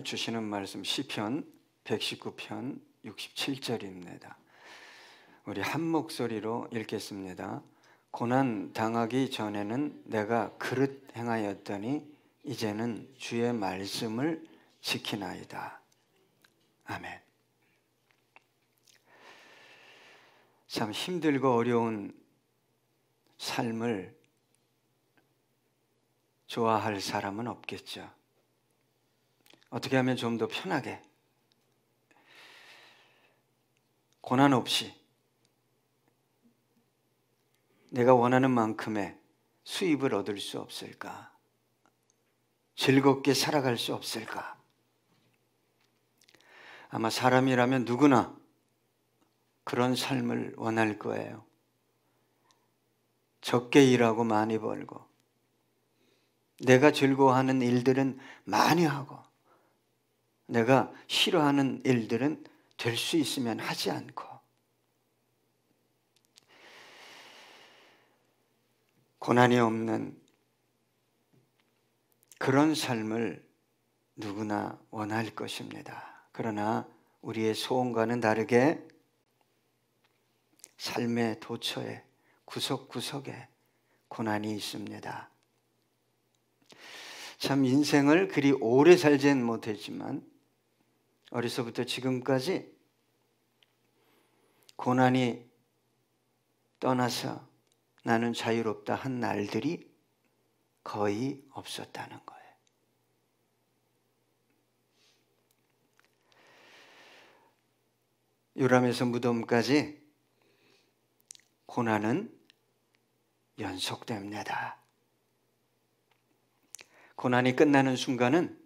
주시는 말씀 시편 119편 67절입니다. 우리 한 목소리로 읽겠습니다. 고난 당하기 전에는 내가 그릇 행하였더니 이제는 주의 말씀을 지키나이다. 아멘. 참 힘들고 어려운 삶을 좋아할 사람은 없겠죠. 어떻게 하면 좀 더 편하게, 고난 없이 내가 원하는 만큼의 수입을 얻을 수 없을까? 즐겁게 살아갈 수 없을까? 아마 사람이라면 누구나 그런 삶을 원할 거예요. 적게 일하고 많이 벌고, 내가 즐거워하는 일들은 많이 하고, 내가 싫어하는 일들은 될 수 있으면 하지 않고, 고난이 없는 그런 삶을 누구나 원할 것입니다. 그러나 우리의 소원과는 다르게 삶의 도처에 구석구석에 고난이 있습니다. 참 인생을 그리 오래 살지는 못했지만 어려서부터 지금까지 고난이 떠나서 나는 자유롭다 한 날들이 거의 없었다는 거예요. 요람에서 무덤까지 고난은 연속됩니다. 고난이 끝나는 순간은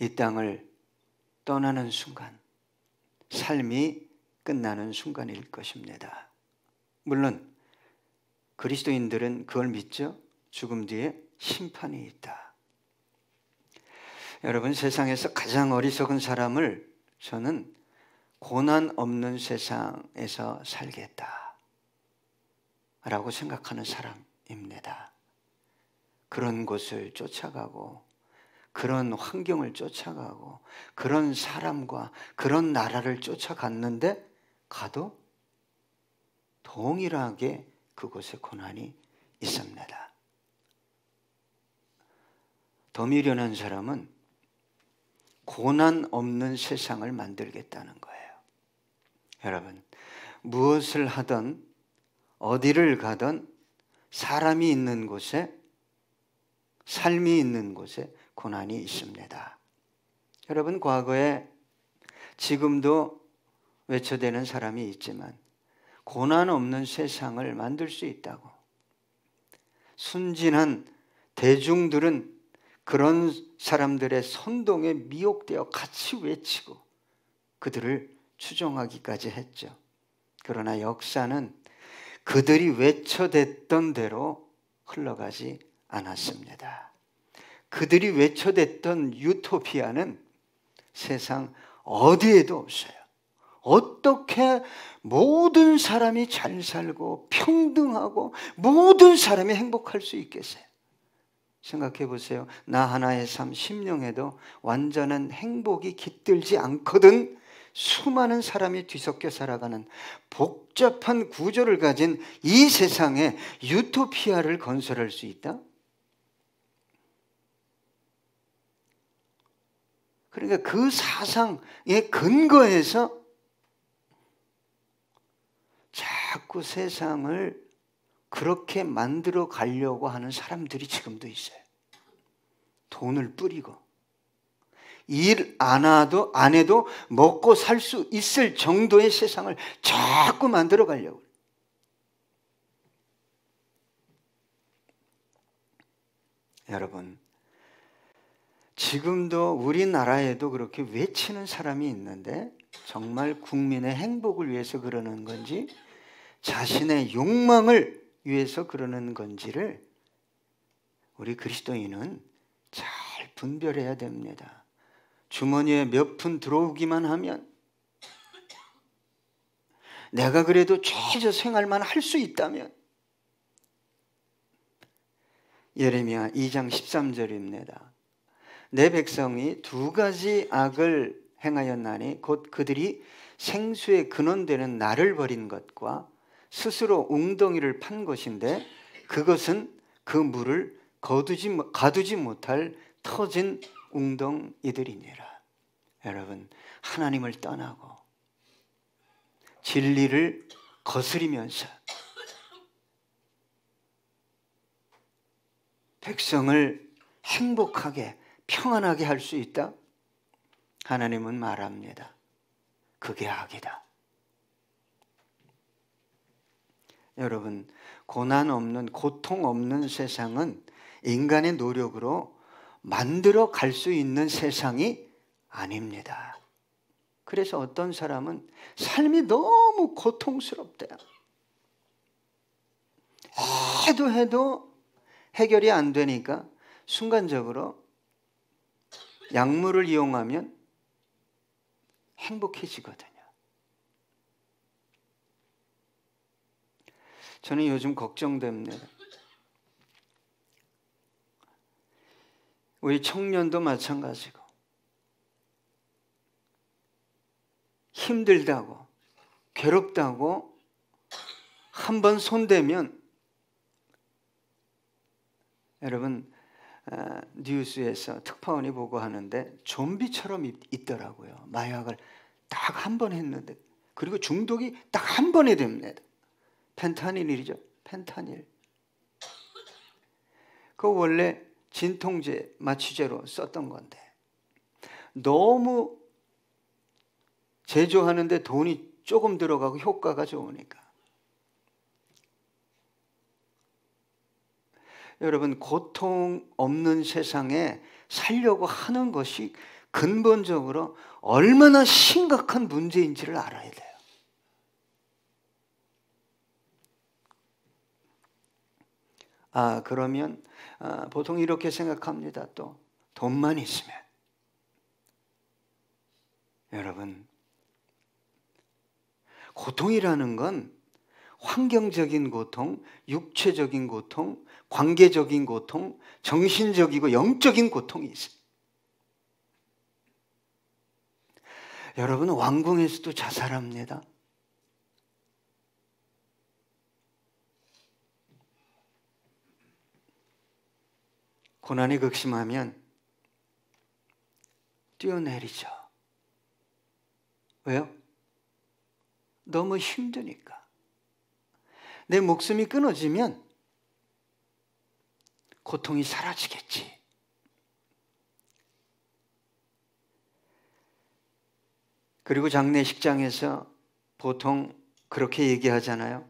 이 땅을 떠나는 순간, 삶이 끝나는 순간일 것입니다. 물론 그리스도인들은 그걸 믿죠. 죽음 뒤에 심판이 있다. 여러분, 세상에서 가장 어리석은 사람을 저는 고난 없는 세상에서 살겠다 라고 생각하는 사람입니다. 그런 곳을 쫓아가고, 그런 환경을 쫓아가고, 그런 사람과 그런 나라를 쫓아갔는데 가도 동일하게 그곳에 고난이 있습니다. 더 미련한 사람은 고난 없는 세상을 만들겠다는 거예요. 여러분, 무엇을 하든 어디를 가든 사람이 있는 곳에, 삶이 있는 곳에 고난이 있습니다. 여러분, 과거에 지금도 외쳐대는 사람이 있지만 고난 없는 세상을 만들 수 있다고. 순진한 대중들은 그런 사람들의 선동에 미혹되어 같이 외치고 그들을 추종하기까지 했죠. 그러나 역사는 그들이 외쳐댔던 대로 흘러가지 않았습니다. 그들이 외쳐댔던 유토피아는 세상 어디에도 없어요. 어떻게 모든 사람이 잘 살고 평등하고 모든 사람이 행복할 수 있겠어요? 생각해 보세요. 나 하나의 삶 심령에도 완전한 행복이 깃들지 않거든 수많은 사람이 뒤섞여 살아가는 복잡한 구조를 가진 이 세상에 유토피아를 건설할 수 있다? 그러니까 그 사상의 근거에서 자꾸 세상을 그렇게 만들어 가려고 하는 사람들이 지금도 있어요. 돈을 뿌리고 일 안 해도 먹고 살 수 있을 정도의 세상을 자꾸 만들어 가려고. 여러분, 지금도 우리나라에도 그렇게 외치는 사람이 있는데 정말 국민의 행복을 위해서 그러는 건지 자신의 욕망을 위해서 그러는 건지를 우리 그리스도인은 잘 분별해야 됩니다. 주머니에 몇 푼 들어오기만 하면 내가 그래도 최저 생활만 할 수 있다면, 예레미야 2장 13절입니다. 내 백성이 두 가지 악을 행하였나니 곧 그들이 생수의 근원되는 나를 버린 것과 스스로 웅덩이를 판 것인데 그것은 그 물을 가두지 못할 터진 웅덩이들이니라. 여러분, 하나님을 떠나고 진리를 거스리면서 백성을 행복하게 평안하게 할 수 있다? 하나님은 말합니다. 그게 악이다. 여러분, 고난 없는, 고통 없는 세상은 인간의 노력으로 만들어 갈 수 있는 세상이 아닙니다. 그래서 어떤 사람은 삶이 너무 고통스럽대요. 해도 해결이 안 되니까 순간적으로 약물을 이용하면 행복해지거든요. 저는 요즘 걱정됩니다. 우리 청년도 마찬가지고 힘들다고 괴롭다고 한번 손대면 여러분 뉴스에서 특파원이 보고하는데 좀비처럼 있더라고요. 마약을 딱 한 번 했는데 그리고 중독이 딱 한 번에 됩니다. 펜타닐이죠. 펜타닐. 그거 원래 진통제, 마취제로 썼던 건데 너무 제조하는데 돈이 조금 들어가고 효과가 좋으니까. 여러분, 고통 없는 세상에 살려고 하는 것이 근본적으로 얼마나 심각한 문제인지를 알아야 돼요. 그러면 보통 이렇게 생각합니다. 또 돈만 있으면. 여러분, 고통이라는 건 환경적인 고통, 육체적인 고통, 관계적인 고통, 정신적이고 영적인 고통이 있어요. 여러분, 왕궁에서도 자살합니다. 고난이 극심하면 뛰어내리죠. 왜요? 너무 힘드니까. 내 목숨이 끊어지면 고통이 사라지겠지. 그리고 장례식장에서 보통 그렇게 얘기하잖아요.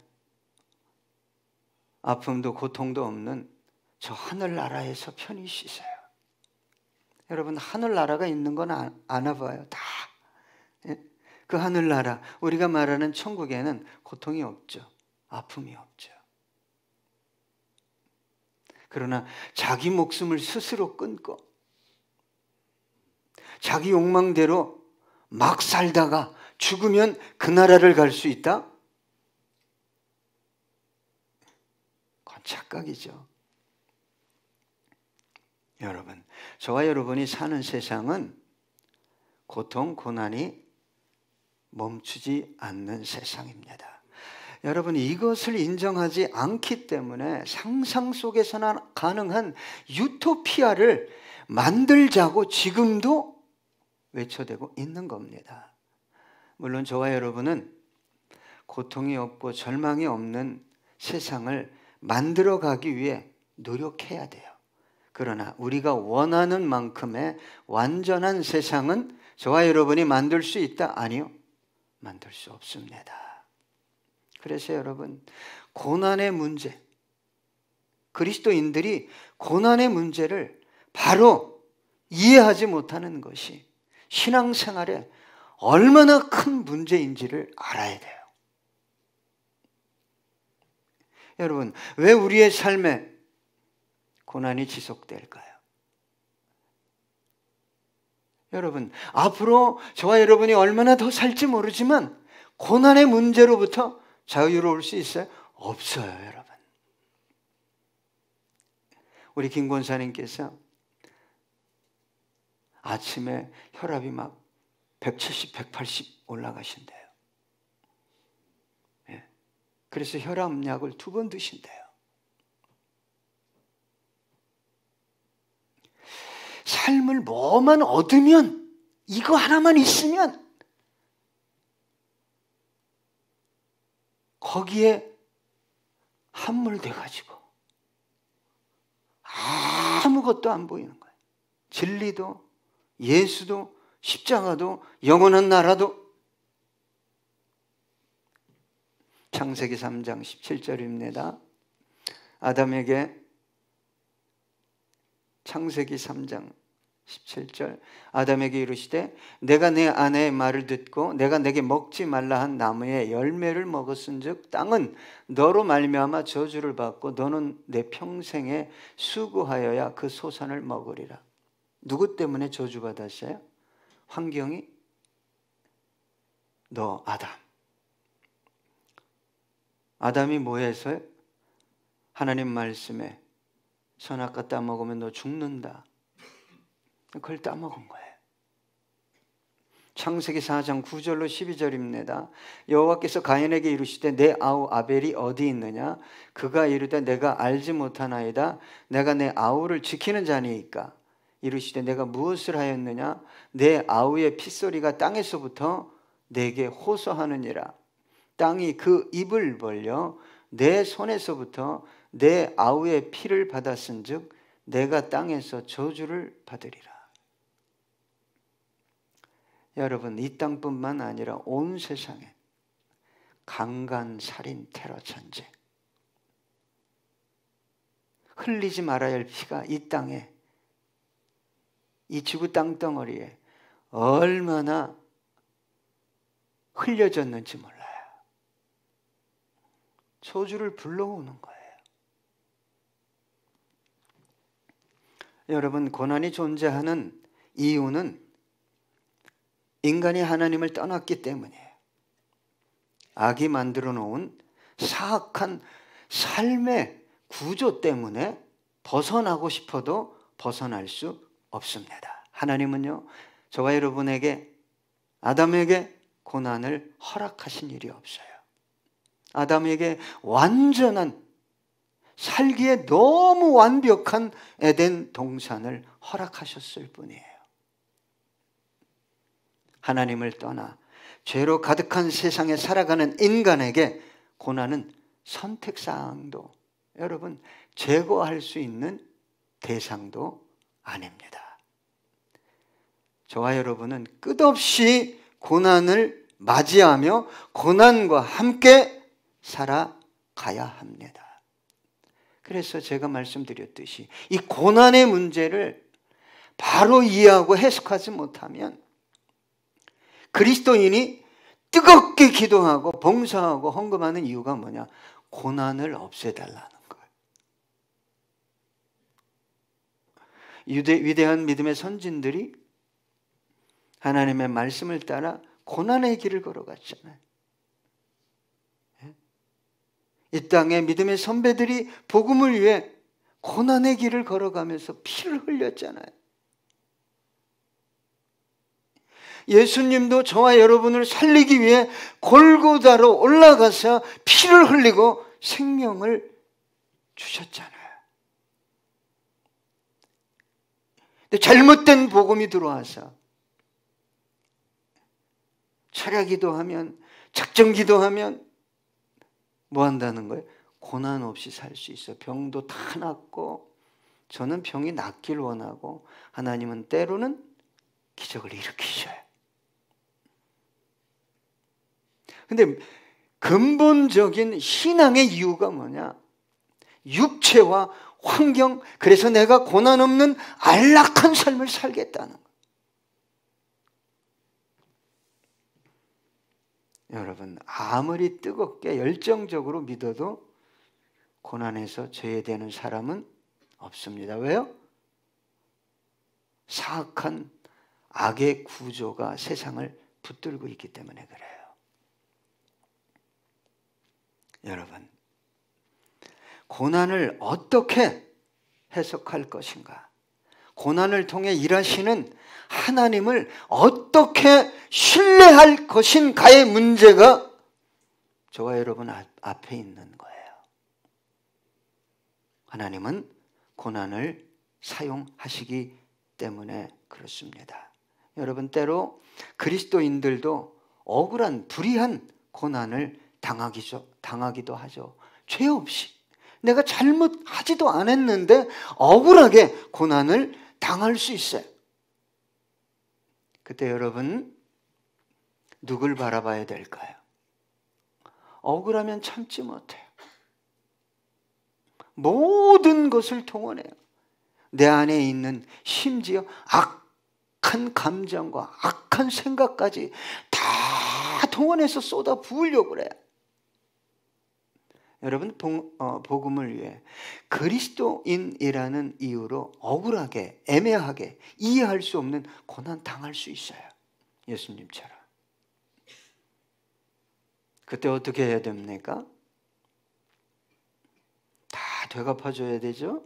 아픔도 고통도 없는 저 하늘나라에서 편히 쉬세요. 여러분, 하늘나라가 있는 건 아나 봐요. 다. 그 하늘나라, 우리가 말하는 천국에는 고통이 없죠. 아픔이 없죠. 그러나 자기 목숨을 스스로 끊고 자기 욕망대로 막 살다가 죽으면 그 나라를 갈 수 있다? 그건 착각이죠. 여러분, 저와 여러분이 사는 세상은 고통, 고난이 멈추지 않는 세상입니다. 여러분, 이것을 인정하지 않기 때문에 상상 속에서나 가능한 유토피아를 만들자고 지금도 외쳐대고 있는 겁니다. 물론 저와 여러분은 고통이 없고 절망이 없는 세상을 만들어가기 위해 노력해야 돼요. 그러나 우리가 원하는 만큼의 완전한 세상은 저와 여러분이 만들 수 있다? 아니요. 만들 수 없습니다. 그래서 여러분, 고난의 문제, 그리스도인들이 고난의 문제를 바로 이해하지 못하는 것이 신앙생활에 얼마나 큰 문제인지를 알아야 돼요. 여러분, 왜 우리의 삶에 고난이 지속될까요? 여러분, 앞으로 저와 여러분이 얼마나 더 살지 모르지만 고난의 문제로부터 자유로울 수 있어요? 없어요, 여러분. 우리 김 권사님께서 아침에 혈압이 막 170, 180 올라가신대요. 예. 그래서 혈압약을 2번 드신대요. 삶을 뭐만 얻으면, 이거 하나만 있으면 거기에 함몰돼가지고 아무것도 안 보이는 거예요. 진리도, 예수도, 십자가도, 영원한 나라도. 창세기 3장 17절입니다. 아담에게, 창세기 3장 17절, 아담에게 이르시되 내가 내 아내의 말을 듣고 내가 내게 먹지 말라 한 나무의 열매를 먹었은즉 땅은 너로 말미암아 저주를 받고 너는 내 평생에 수고하여야 그 소산을 먹으리라. 누구 때문에 저주받았어요? 환경이? 너 아담. 아담이 뭐 해서요? 하나님 말씀에 선악과 따먹으면 너 죽는다. 그걸 따먹은 거예요. 창세기 4장 9절로 12절입니다. 여호와께서 가인에게 이르시되 내 아우 아벨이 어디 있느냐? 그가 이르되 내가 알지 못하나이다. 내가 내 아우를 지키는 자니이까. 이르시되 내가 무엇을 하였느냐? 내 아우의 핏소리가 땅에서부터 내게 호소하느니라. 땅이 그 입을 벌려 내 손에서부터 내 아우의 피를 받았은즉 내가 땅에서 저주를 받으리라. 여러분, 이 땅뿐만 아니라 온 세상에 강간, 살인, 테러, 전쟁, 흘리지 말아야 할 피가 이 땅에, 이 지구 땅덩어리에 얼마나 흘려졌는지 몰라요. 저주를 불러오는 거예요. 여러분, 고난이 존재하는 이유는 인간이 하나님을 떠났기 때문이에요. 악이 만들어 놓은 사악한 삶의 구조 때문에 벗어나고 싶어도 벗어날 수 없습니다. 하나님은요, 저와 여러분에게, 아담에게 고난을 허락하신 일이 없어요. 아담에게 완전한, 살기에 너무 완벽한 에덴 동산을 허락하셨을 뿐이에요. 하나님을 떠나 죄로 가득한 세상에 살아가는 인간에게 고난은 선택사항도, 여러분, 제거할 수 있는 대상도 아닙니다. 저와 여러분은 끝없이 고난을 맞이하며 고난과 함께 살아가야 합니다. 그래서 제가 말씀드렸듯이 이 고난의 문제를 바로 이해하고 해석하지 못하면 그리스도인이 뜨겁게 기도하고 봉사하고 헌금하는 이유가 뭐냐? 고난을 없애달라는 거예요. 위대한 믿음의 선진들이 하나님의 말씀을 따라 고난의 길을 걸어갔잖아요. 이 땅의 믿음의 선배들이 복음을 위해 고난의 길을 걸어가면서 피를 흘렸잖아요. 예수님도 저와 여러분을 살리기 위해 골고다로 올라가서 피를 흘리고 생명을 주셨잖아요. 근데 잘못된 복음이 들어와서 철야기도 하면, 작정기도 하면 뭐 한다는 거예요? 고난 없이 살 수 있어. 병도 다 낫고, 저는 병이 낫길 원하고 하나님은 때로는 기적을 일으키셔요. 근데 근본적인 신앙의 이유가 뭐냐? 육체와 환경, 그래서 내가 고난 없는 안락한 삶을 살겠다는 거예요. 여러분, 아무리 뜨겁게 열정적으로 믿어도 고난에서 제외되는 사람은 없습니다. 왜요? 사악한 악의 구조가 세상을 붙들고 있기 때문에 그래요. 여러분, 고난을 어떻게 해석할 것인가? 고난을 통해 일하시는 하나님을 어떻게 신뢰할 것인가의 문제가 저와 여러분 앞에 있는 거예요. 하나님은 고난을 사용하시기 때문에 그렇습니다. 여러분, 때로 그리스도인들도 억울한 불의한 고난을 당하기도 하죠. 죄 없이 내가 잘못하지도 않았는데 억울하게 고난을 당할 수 있어요. 그때 여러분 누굴 바라봐야 될까요? 억울하면 참지 못해요. 모든 것을 동원해요. 내 안에 있는 심지어 악한 감정과 악한 생각까지 다 동원해서 쏟아 부으려고 그래요. 여러분, 복음을 위해 그리스도인이라는 이유로 억울하게, 애매하게 이해할 수 없는 고난 당할 수 있어요. 예수님처럼. 그때 어떻게 해야 됩니까? 다 되갚아줘야 되죠?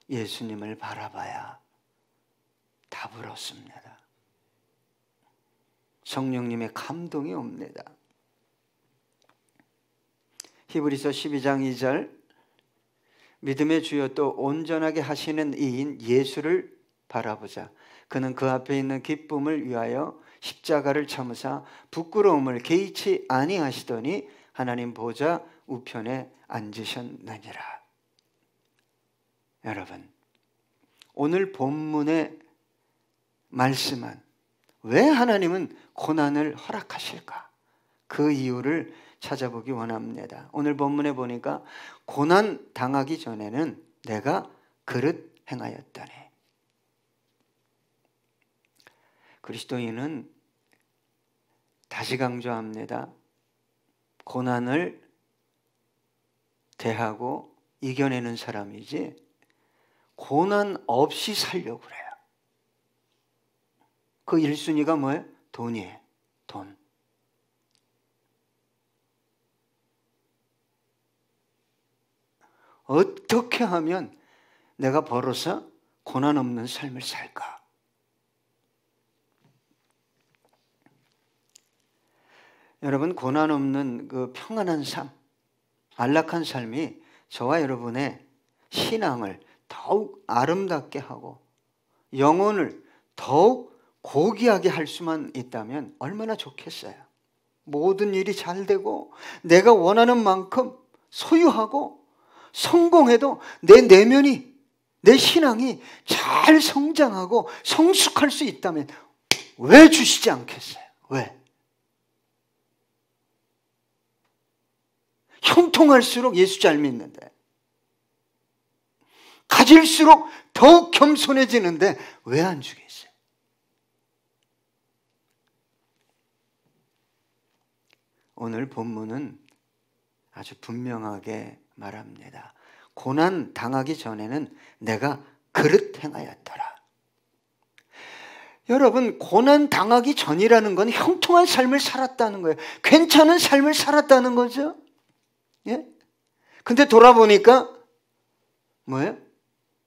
예수님을 바라봐야 답을 얻습니다. 성령님의 감동이 옵니다. 히브리서 12장 2절, 믿음의 주여 또 온전하게 하시는 이인 예수를 바라보자. 그는 그 앞에 있는 기쁨을 위하여 십자가를 참으사 부끄러움을 개의치 아니하시더니 하나님 보좌 우편에 앉으셨느니라. 여러분, 오늘 본문의 말씀은 왜 하나님은 고난을 허락하실까? 그 이유를 찾아보기 원합니다. 오늘 본문에 보니까 고난 당하기 전에는 내가 그릇 행하였다니. 그리스도인은 다시 강조합니다. 고난을 대하고 이겨내는 사람이지 고난 없이 살려고 그래요. 그 1순위가 뭐예요? 돈이에요. 돈. 어떻게 하면 내가 벌어서 고난 없는 삶을 살까? 여러분, 고난 없는 그 평안한 삶, 안락한 삶이 저와 여러분의 신앙을 더욱 아름답게 하고 영혼을 더욱 고귀하게 할 수만 있다면 얼마나 좋겠어요. 모든 일이 잘 되고 내가 원하는 만큼 소유하고 성공해도 내 내면이, 내 신앙이 잘 성장하고 성숙할 수 있다면 왜 주시지 않겠어요? 왜? 형통할수록 예수 잘 믿는데, 가질수록 더욱 겸손해지는데 왜 안 주겠어요? 오늘 본문은 아주 분명하게 말합니다. 고난 당하기 전에는 내가 그릇 행하였더라. 여러분, 고난 당하기 전이라는 건 형통한 삶을 살았다는 거예요. 괜찮은 삶을 살았다는 거죠. 예? 근데 돌아보니까 뭐예요?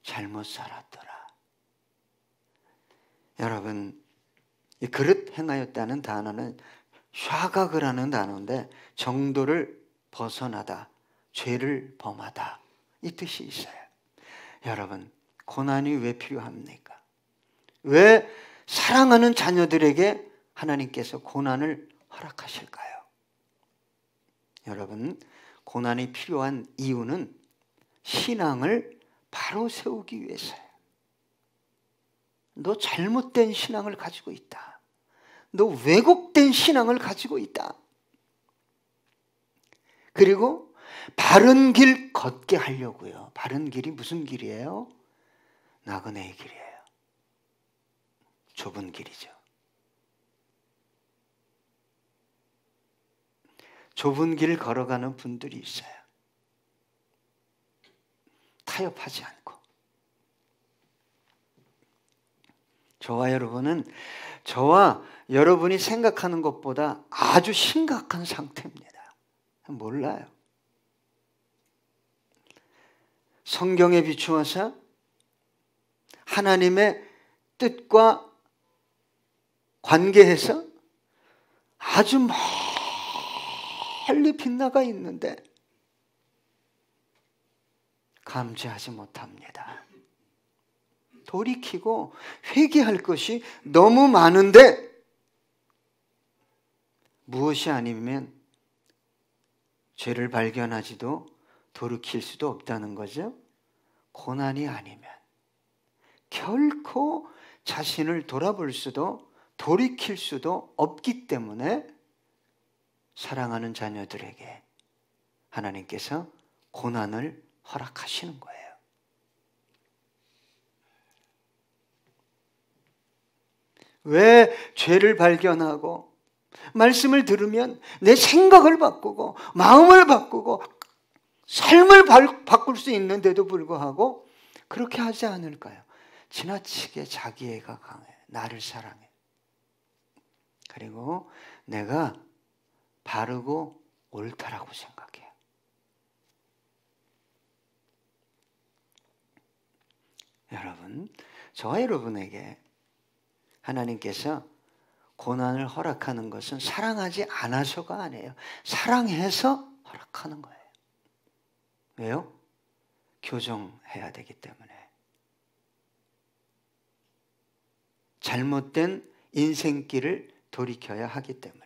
잘못 살았더라. 여러분, 이 그릇 행하였다는 단어는 샤각이라는 단어인데 정도를 벗어나다, 죄를 범하다, 이 뜻이 있어요. 여러분, 고난이 왜 필요합니까? 왜 사랑하는 자녀들에게 하나님께서 고난을 허락하실까요? 여러분, 고난이 필요한 이유는 신앙을 바로 세우기 위해서예요. 너 잘못된 신앙을 가지고 있다. 너 왜곡된 신앙을 가지고 있다. 그리고 바른 길 걷게 하려고요. 바른 길이 무슨 길이에요? 나그네의 길이에요. 좁은 길이죠. 좁은 길 걸어가는 분들이 있어요. 타협하지 않고. 저와 여러분은 저와 여러분이 생각하는 것보다 아주 심각한 상태입니다. 몰라요. 성경에 비추어서 하나님의 뜻과 관계해서 아주 멀리 빗나가 있는데 감지하지 못합니다. 돌이키고 회개할 것이 너무 많은데 무엇이 아니면 죄를 발견하지도 돌이킬 수도 없다는 거죠. 고난이 아니면 결코 자신을 돌아볼 수도 돌이킬 수도 없기 때문에 사랑하는 자녀들에게 하나님께서 고난을 허락하시는 거예요. 왜 죄를 발견하고 말씀을 들으면 내 생각을 바꾸고 마음을 바꾸고 삶을 바꿀 수 있는데도 불구하고 그렇게 하지 않을까요? 지나치게 자기애가 강해. 나를 사랑해. 그리고 내가 바르고 옳다라고 생각해요. 여러분, 저와 여러분에게 하나님께서 고난을 허락하는 것은 사랑하지 않아서가 아니에요. 사랑해서 허락하는 거예요. 왜요? 교정해야 되기 때문에. 잘못된 인생길을 돌이켜야 하기 때문에.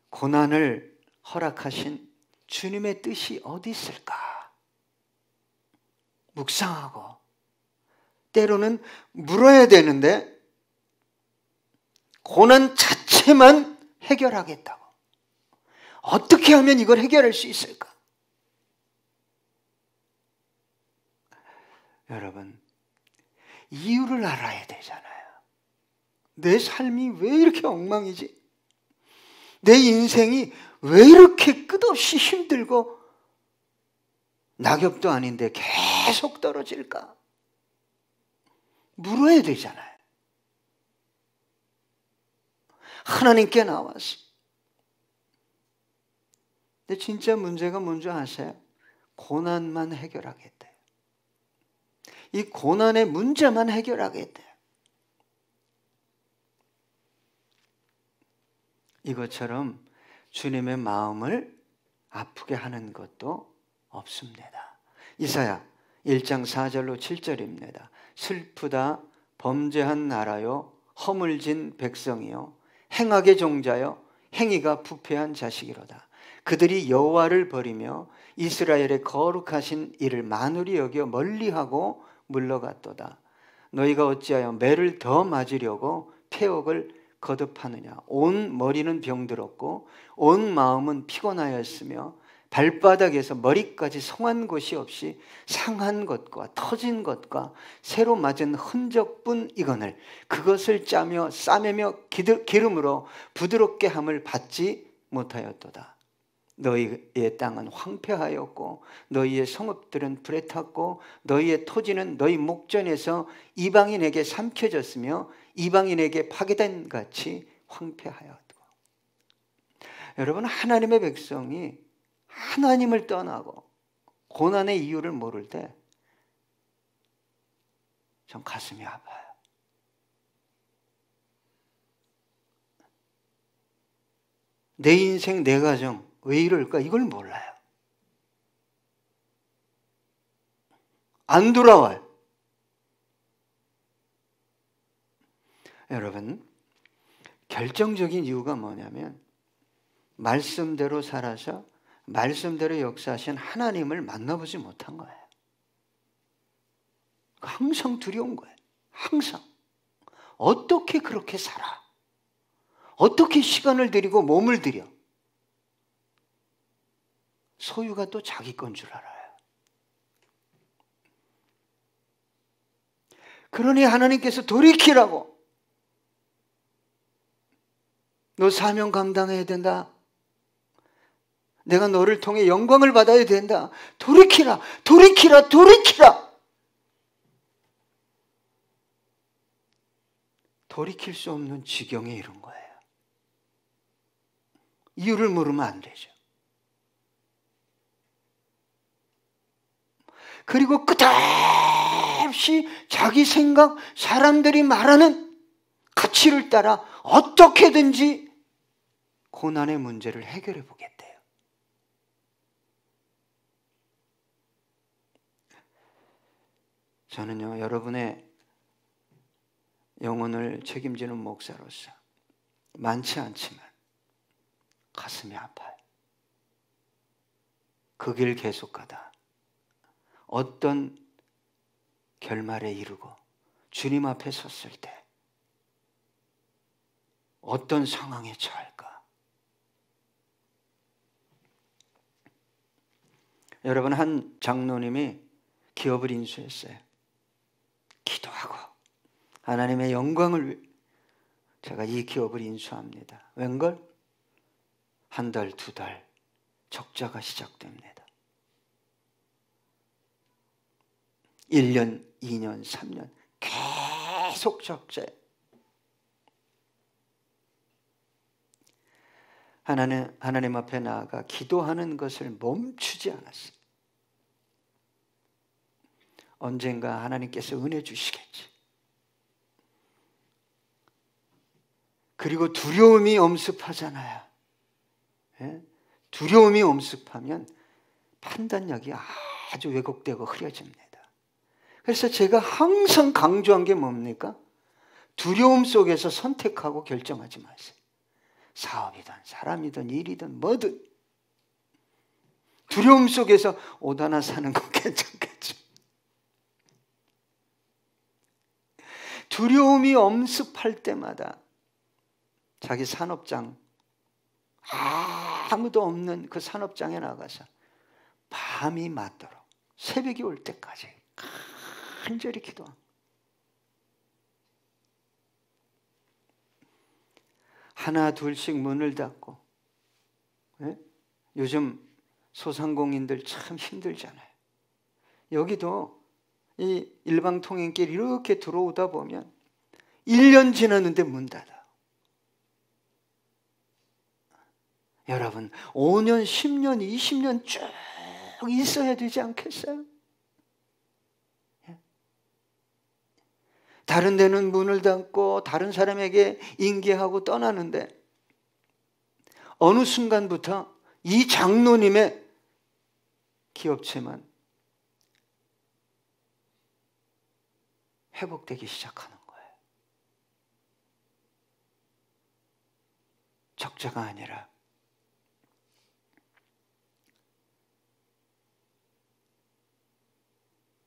고난을 허락하신 주님의 뜻이 어디 있을까? 묵상하고 때로는 물어야 되는데 고난 자체만 해결하겠다고. 어떻게 하면 이걸 해결할 수 있을까? 여러분, 이유를 알아야 되잖아요. 내 삶이 왜 이렇게 엉망이지? 내 인생이 왜 이렇게 끝없이 힘들고 낙엽도 아닌데 계속 떨어질까? 물어야 되잖아요. 하나님께 나와서. 근데 진짜 문제가 뭔지 아세요? 고난만 해결하겠대요. 이 고난의 문제만 해결하겠대요. 이것처럼 주님의 마음을 아프게 하는 것도 없습니다. 이사야 1장 4절로 7절입니다. 슬프다 범죄한 나라요 허물진 백성이요 행악의 종자요 행위가 부패한 자식이로다. 그들이 여호와를 버리며 이스라엘의 거룩하신 이를 만홀히 여겨 멀리하고 물러갔도다. 너희가 어찌하여 매를 더 맞으려고 폐옥을 거듭하느냐. 온 머리는 병들었고 온 마음은 피곤하였으며 발바닥에서 머리까지 성한 곳이 없이 상한 것과 터진 것과 새로 맞은 흔적뿐 이거늘 그것을 짜며 싸매며 기름으로 부드럽게 함을 받지 못하였도다. 너희의 땅은 황폐하였고 너희의 성읍들은 불에 탔고 너희의 토지는 너희 목전에서 이방인에게 삼켜졌으며 이방인에게 파괴된 같이 황폐하였고. 여러분, 하나님의 백성이 하나님을 떠나고 고난의 이유를 모를 때 전 가슴이 아파요. 내 인생, 내 가정 왜 이럴까? 이걸 몰라요. 안 돌아와요. 여러분, 결정적인 이유가 뭐냐면 말씀대로 살아서 말씀대로 역사하신 하나님을 만나보지 못한 거예요. 항상 두려운 거예요. 항상. 어떻게 그렇게 살아? 어떻게 시간을 들이고 몸을 들여? 소유가 또 자기 건 줄 알아요. 그러니 하나님께서 돌이키라고. 너 사명 감당해야 된다. 내가 너를 통해 영광을 받아야 된다. 돌이키라, 돌이키라, 돌이키라. 돌이킬 수 없는 지경에 이른 거예요. 이유를 물으면 안 되죠. 그리고 끝없이 자기 생각, 사람들이 말하는 가치를 따라 어떻게든지 고난의 문제를 해결해 보겠대요. 저는요, 여러분의 영혼을 책임지는 목사로서 많지 않지만 가슴이 아파요. 그 길 계속 가다 어떤 결말에 이르고 주님 앞에 섰을 때 어떤 상황에 처할까? 여러분, 한 장로님이 기업을 인수했어요. 기도하고 하나님의 영광을 위해 제가 이 기업을 인수합니다. 웬걸? 한 달, 두 달 적자가 시작됩니다. 1년, 2년, 3년 계속 적자예요. 하나님 앞에 나아가 기도하는 것을 멈추지 않았어요. 언젠가 하나님께서 은혜 주시겠지. 그리고 두려움이 엄습하잖아요. 예? 두려움이 엄습하면 판단력이 아주 왜곡되고 흐려집니다. 그래서 제가 항상 강조한 게 뭡니까? 두려움 속에서 선택하고 결정하지 마세요. 사업이든 사람이든 일이든 뭐든 두려움 속에서 옷 하나 사는 건 괜찮겠죠. 두려움이 엄습할 때마다 자기 산업장, 아무도 없는 그 산업장에 나가서 밤이 맞도록 새벽이 올 때까지 간절히 기도합니다. 하나 둘씩 문을 닫고, 예? 요즘 소상공인들 참 힘들잖아요. 여기도 이 일방통행길 이렇게 들어오다 보면 1년 지났는데 문 닫아. 여러분, 5년, 10년, 20년 쭉 있어야 되지 않겠어요? 다른 데는 문을 닫고 다른 사람에게 인계하고 떠나는데 어느 순간부터 이 장로님의 기업체만 회복되기 시작하는 거예요. 적자가 아니라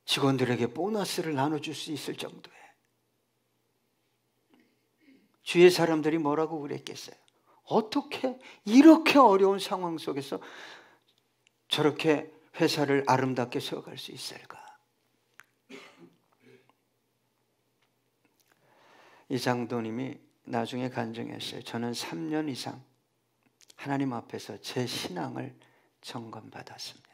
직원들에게 보너스를 나눠줄 수 있을 정도에 주위의 사람들이 뭐라고 그랬겠어요? 어떻게 이렇게 어려운 상황 속에서 저렇게 회사를 아름답게 세워갈 수 있을까? 이 장로님이 나중에 간증했어요. 저는 3년 이상 하나님 앞에서 제 신앙을 점검받았습니다.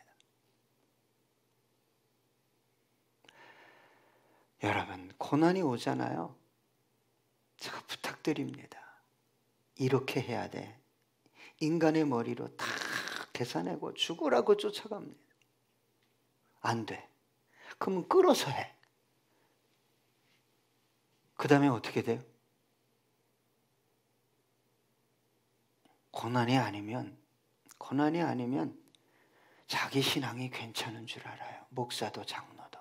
여러분, 고난이 오잖아요. 제가 부탁드립니다. 이렇게 해야 돼. 인간의 머리로 다 계산하고 죽으라고 쫓아갑니다. 안 돼. 그러면 끌어서 해. 그 다음에 어떻게 돼요? 고난이 아니면 자기 신앙이 괜찮은 줄 알아요. 목사도 장로도.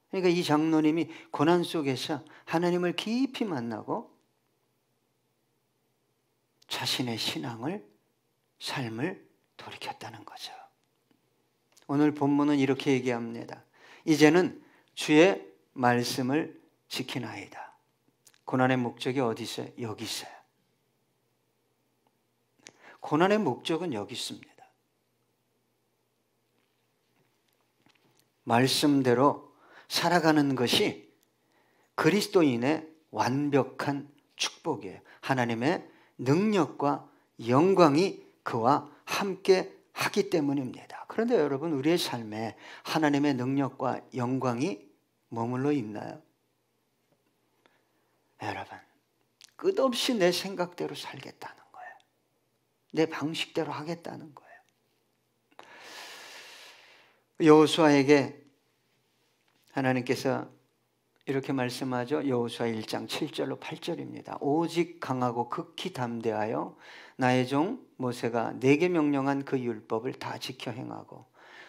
그러니까 이 장로님이 고난 속에서 하나님을 깊이 만나고 자신의 삶을 돌이켰다는 거죠. 오늘 본문은 이렇게 얘기합니다. 이제는 주의 말씀을 지키나이다. 고난의 목적이 어디 있어요? 여기 있어요. 고난의 목적은 여기 있습니다. 말씀대로 살아가는 것이 그리스도인의 완벽한 축복이에요. 하나님의 능력과 영광이 그와 함께 하기 때문입니다. 그런데 여러분, 우리의 삶에 하나님의 능력과 영광이 머물러 있나요? 여러분, 끝없이 내 생각대로 살겠다는 거예요. 내 방식대로 하겠다는 거예요. 여호수아에게 하나님께서 이렇게 말씀하죠. 여호수아 1장 7절로 8절입니다. 오직 강하고 극히 담대하여 나의 종 모세가 내게 명령한 그 율법을 다 지켜 행하고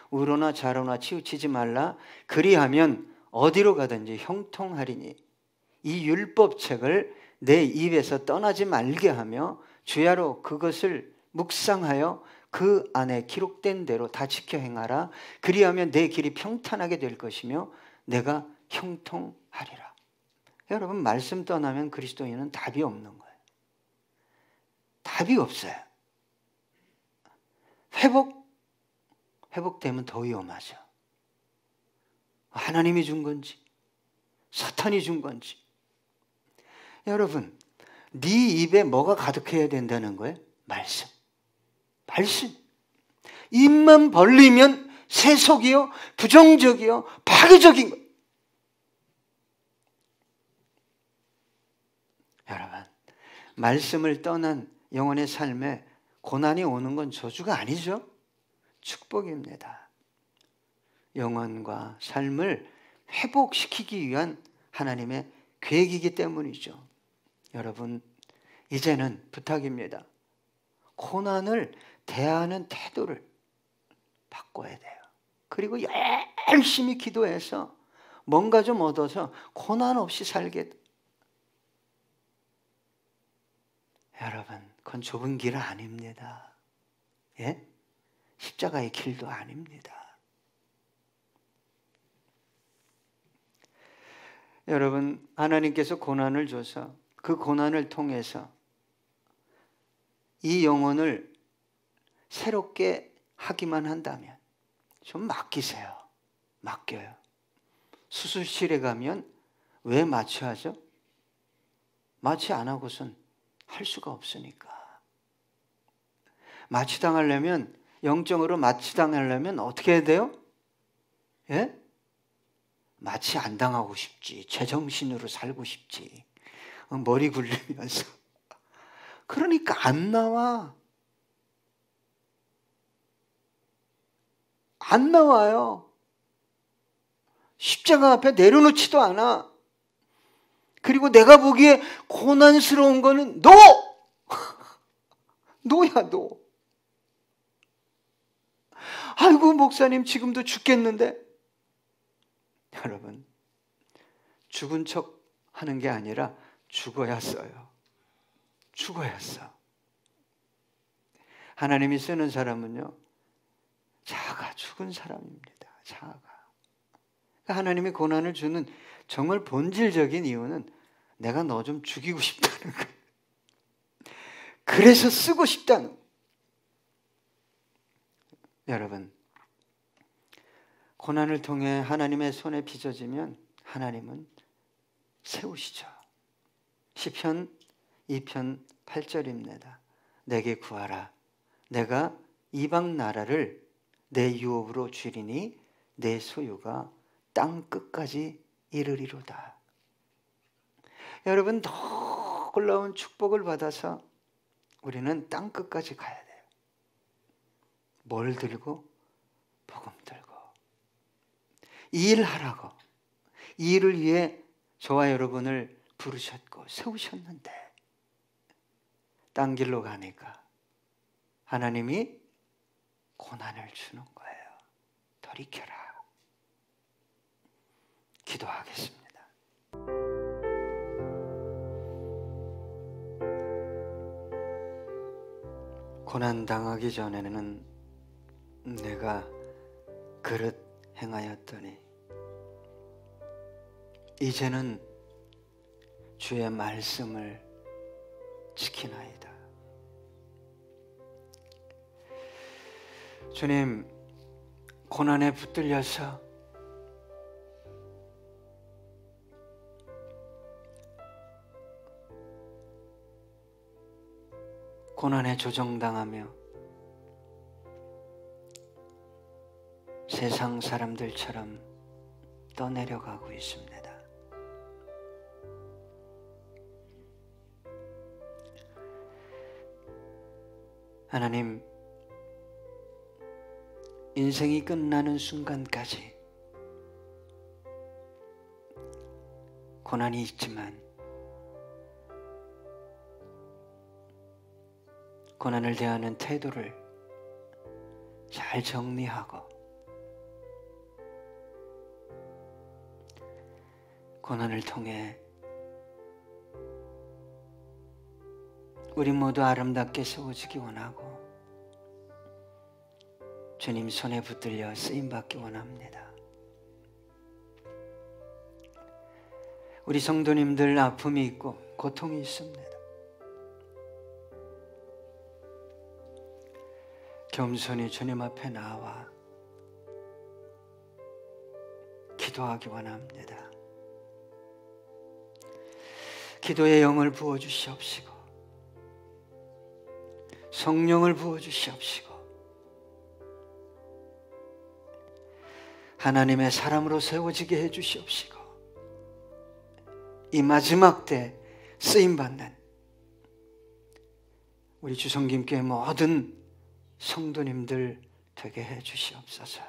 우로나 좌로나 치우치지 말라. 그리하면 어디로 가든지 형통하리니 이 율법책을 내 입에서 떠나지 말게 하며 주야로 그것을 묵상하여 그 안에 기록된 대로 다 지켜 행하라. 그리하면 내 길이 평탄하게 될 것이며 내가 형통하리라. 여러분, 말씀 떠나면 그리스도인은 답이 없는 거예요. 답이 없어요. 회복되면 더 위험하죠. 하나님이 준 건지 사탄이 준 건지. 여러분, 네 입에 뭐가 가득해야 된다는 거예요? 말씀. 입만 벌리면 세속이요, 부정적이요, 파괴적인 거예요. 여러분, 말씀을 떠난 영혼의 삶에 고난이 오는 건 저주가 아니죠. 축복입니다. 영혼과 삶을 회복시키기 위한 하나님의 계획이기 때문이죠. 여러분, 이제는 부탁입니다. 고난을 대하는 태도를 바꿔야 돼요. 그리고 열심히 기도해서 뭔가 좀 얻어서 고난 없이 살게 돼요. 여러분, 그건 좁은 길 아닙니다. 예? 십자가의 길도 아닙니다. 여러분, 하나님께서 고난을 줘서 그 고난을 통해서 이 영혼을 새롭게 하기만 한다면 좀 맡기세요. 맡겨요. 수술실에 가면 왜 마취하죠? 마취 안 하고선 할 수가 없으니까. 마취당하려면, 영적으로 마취당하려면 어떻게 해야 돼요? 예? 마취 안 당하고 싶지. 제정신으로 살고 싶지. 머리 굴리면서. 그러니까 안 나와. 안 나와요. 십자가 앞에 내려놓지도 않아. 그리고 내가 보기에 고난스러운 거는 너! 너야, 너. 아이고, 목사님 지금도 죽겠는데. 여러분, 죽은 척 하는 게 아니라 죽어야 써요. 죽어야 써. 하나님이 쓰는 사람은요, 자아가 죽은 사람입니다. 자아가. 하나님이 고난을 주는 정말 본질적인 이유는 내가 너 좀 죽이고 싶다는 거예요. 그래서 쓰고 싶다는 거예요. 여러분, 고난을 통해 하나님의 손에 빚어지면 하나님은 세우시죠. 시편 2편 8절입니다. 내게 구하라. 내가 이방 나라를 내 유업으로 주리니 내 소유가 땅 끝까지 이르리로다. 여러분, 놀라운 축복을 받아서 우리는 땅 끝까지 가야 돼요. 뭘 들고? 복음 들고. 이 일 하라고. 이 일을 위해 저와 여러분을 부르셨고 세우셨는데 딴 길로 가니까 하나님이 고난을 주는 거예요. 돌이켜라. 기도하겠습니다. 고난 당하기 전에는 내가 그릇 행하였더니 이제는 주의 말씀을 지키나이다. 주님, 고난에 붙들려서 고난에 조정당하며 세상 사람들처럼 떠내려가고 있습니다. 하나님, 인생이 끝나는 순간까지 고난이 있지만 고난을 대하는 태도를 잘 정리하고 고난을 통해 우리 모두 아름답게 세워지기 원하고 주님 손에 붙들려 쓰임받기 원합니다. 우리 성도님들 아픔이 있고 고통이 있습니다. 겸손히 주님 앞에 나와 기도하기 원합니다. 기도의 영을 부어주시옵시고 성령을 부어주시옵시고 하나님의 사람으로 세워지게 해주시옵시고 이 마지막 때 쓰임받는 우리 주성김교회 모든 성도님들 되게 해주시옵소서.